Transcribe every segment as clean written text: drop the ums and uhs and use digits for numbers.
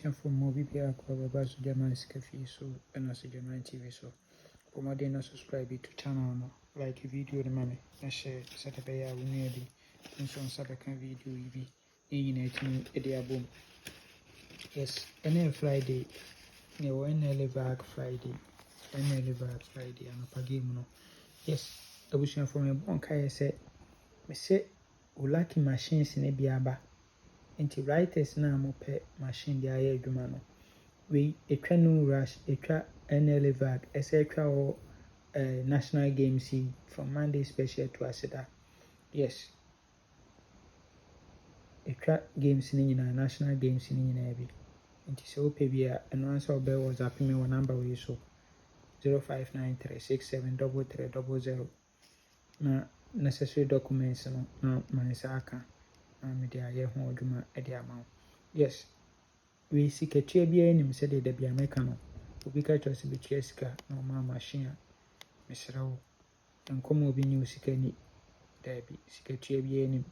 abusuafo mu obi biara kɔ bɛba so German Sika Fie so ɛna so German TV so. Bɔmmɔden na subscribe to channel no, like video no ma me na share sɛdeɛ ɛbɛyɛ a wo nua bi nso nsa bɛka video yi bi ne nyinaa tumi de abom. Yes, ɛnɛ yɛ Friday, yɛwɔ NLA VAG Friday, NLA VAG Friday anɔpa game no. Yes, abusuafo mebɔ nkaeɛ sɛ mesɛ wo lucky machines ne bi aba. Nti writers na mopɛ machine de ayɛ adwuma no, wei ɛtwa no rush, ɛtwa NLA VAG, ɛsɛ ɛtwa wɔ national games yi from Monday special to Aseda. Yes, ɛtwa games ne nyinaa, national games ne nyinaa bi. Nti sɛ wopɛ bi a ɛno ansa wobɛ WhatsApp me wɔ number wei so 0593673300 na necessary documents no na mansa aka na mede ayɛ ho adwuma de ama wo. Yes, wei sikatua biara anim sɛdeɛ da bia meka no, obi ka kyerɛ sɛ bɛtua sika na ɔma machine a mesrɛ wo nkɔmmɔ obi nye wo sika ni daabi, sikatua biara anim.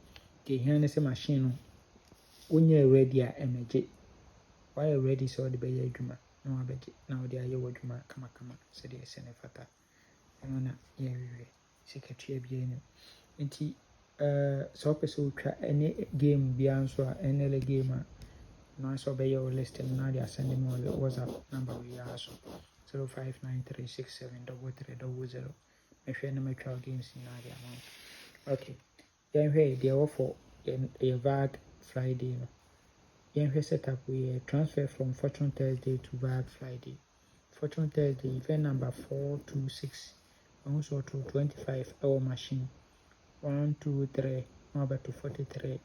Deɛ ɛhia ne sɛ machine no wonyɛ ready a ɛmɛgye, wayɛ ready sɛ wode bɛyɛ adwuma na wabɛgye na wode ayɛ w'adwuma kamakama sɛdeɛ ɛsɛ ne fata. Ɛno na yɛhwehwɛ sikatua biara anim. Nti sɛ wopɛ sɛ wotwa ɛne game biara nso a NLA game a no ansa wobɛyɛ wo list no na de asɛnde me wɔ WhatsApp number wei ara so 0593673300. mehwɛ na matwa wo games nyinaa de ama wo. Okay, yɛnhwɛ deɛ ɛwɔ for yɛ VAG Friday no. Yɛnhwɛ setup yɛ transfer from Fortune Thursday to VAG Friday. Fortune Thursday event number 426 also to 25 ɛwɔ machine 123 na to 43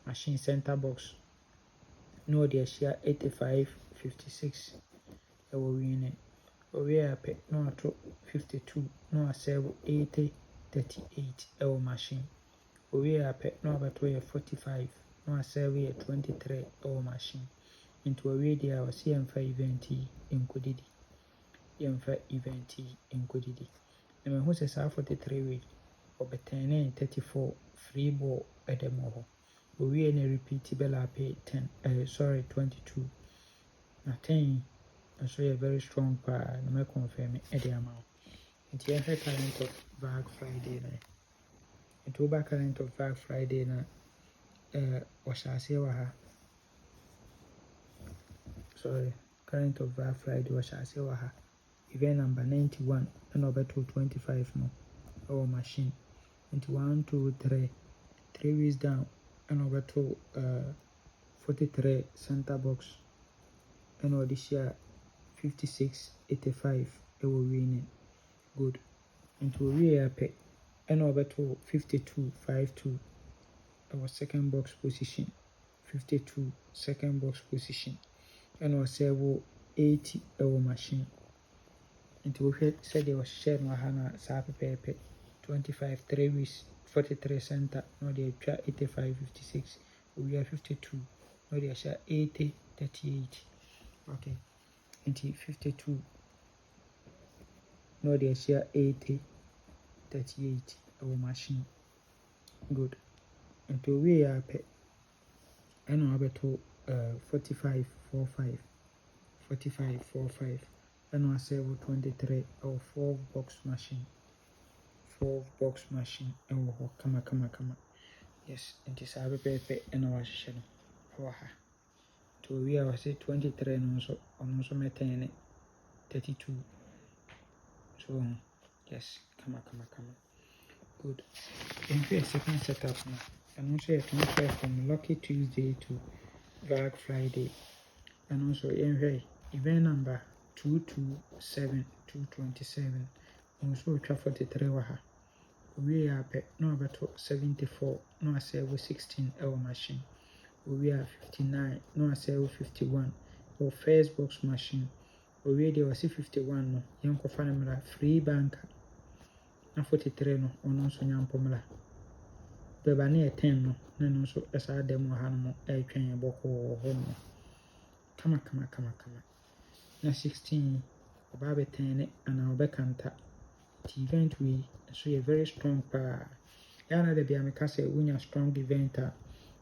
machine center box na ɔde ahyia 8556 ɛwɔ winning. Owie apɛ na wato 52 na wasɛve 8038 ɛwɔ machine. Owie apɛ na wabɛto yɛ 45 na wasɛve yɛ 23 ɛwɔ machine. Nti owie deɛ a wɔsi yɛmfa event yi nkɔdidi, yɛmfa event yi nkɔdidi. Na mehu sɛ saa 43 wei ɔbɛtɛne 34 free ball ɛda mu hɔ. Owie na repeat bɛla apɛ 22 na 10 nso yɛ very strong paa na mɛconfirm ɛde ama wo. Nti yɛhwɛ current of VAG Friday no. Nti woba current of VAG Friday na wɔhyɛ aseɛ wɔ ha. Current of VAG Friday wɔhyɛ aseɛ wɔ ha. Event number 91 ɛna ɔbɛto 25 no ɛwɔ machine. Nti 1 2 3 weeks down ɛna ɔbɛto 43 center box ɛna ɔde hyia 5685 ɛwɔ winning. Good. Nti owie apɛ ɛna ɔbɛto 5252 ɛwɔ second box position. 52 second box position ɛna ɔsɛve 80 ɛwɔ machine. Nti wohwɛ sɛdeɛ ɔhyehyɛ no aha na saa pɛpɛɛpɛ 25 3 weeks 43 center na ɔde atwa 8556. Owie 52 na ɔde ahyɛ 8038. Okay, nti 52 na ɔde ahyia 8038 ɛwɔ machine. Good. Nti owie apɛ ɛna wabɛto 4545 ɛna wasɛve 23 ɛwɔ 4 box machine ɛwɔ hɔ kama. Yes, nti saa pɛpɛɛpɛ ɛna wahyehyɛ no ɛwɔ ha. Nti owie a wɔsɛ 23 no nso ɔno nso mɛtɛne 32 so yes, kama. Good. Yɛnhwɛ second setup no, ɛno nso yɛ transfer from Lucky Tuesday to VAG Friday. Ɛno nso yɛnhwɛ event number 227227 ɔno nso ɔtwa 43 wɔ ha. Owie apɛ na wabɛto 74 na wasɛve 16 ɛwɔ machine. Owie a 59 na wasɛve 51 ɛwɔ first box machine. Owie deɛ wɔsi 51 no yɛnkɔfa no mmra free banker na 43 no ɔno nso nyampɔmmra bɛba ne yɛ 10 no na ɛno nso ɛsaa da mu ha no mo ɛretwɛn yɛ bɔkɔɔ wɔ hɔ no kama. Na 16 ɔba abɛtɛn anaa ɔbɛkanta. Nti event wei nso yɛ very strong paa. Yɛa na da bia meka sɛ wonya strong event a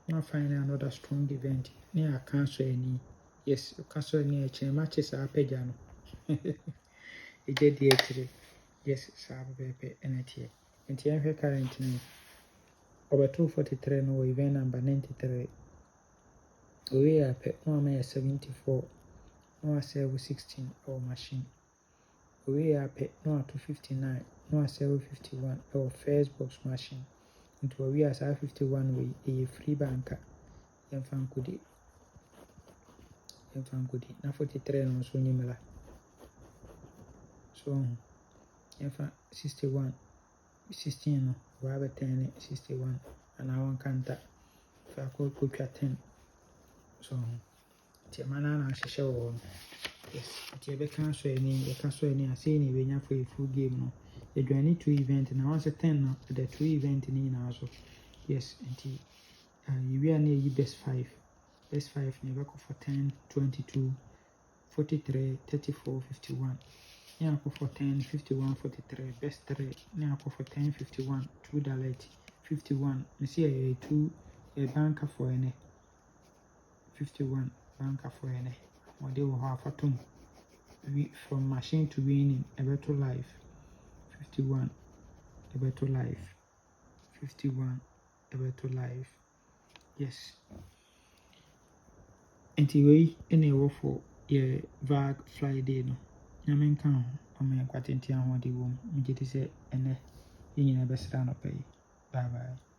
na find another strong event na yɛaka so ani Yes, castle near chain matches are pejano. It did the actually. Yes, Sab Pepe and it here. And here currently over 243 no event number 93. We are pet no may 74. No, I say 16 or machine. We are pet no 259. No, I say 51 or first box machine. Into a we are 51 way a free banker. Yan fan goodie. Yan fan goodie. Na 43 no so nimela. So yan fan 61. 16 no. We have a 10 61. And I want counter. If I could put 10. So the man I show. Yes, you cancel any, I say any for a full game. No, you do any 2 event and once a 10 no, the 2 event in also. Yes, and you are near best 5. Best 5 never go for 10, 22, 43, 34, 51. Yeah, go for 10, 51, 43. Best 3. Now go for 10, 51, 2 dallet, 51. You see a 2 a banker for any 51 banker for any. Or they will have a 2. From machine to winning, a better life. 51, a better life. 51, a better life. Yes. Anyway, any for your VAG Friday. No, I mean, come on, I'm quite in town. What do you want me to say? And then, you know, best round of pay. Bye bye.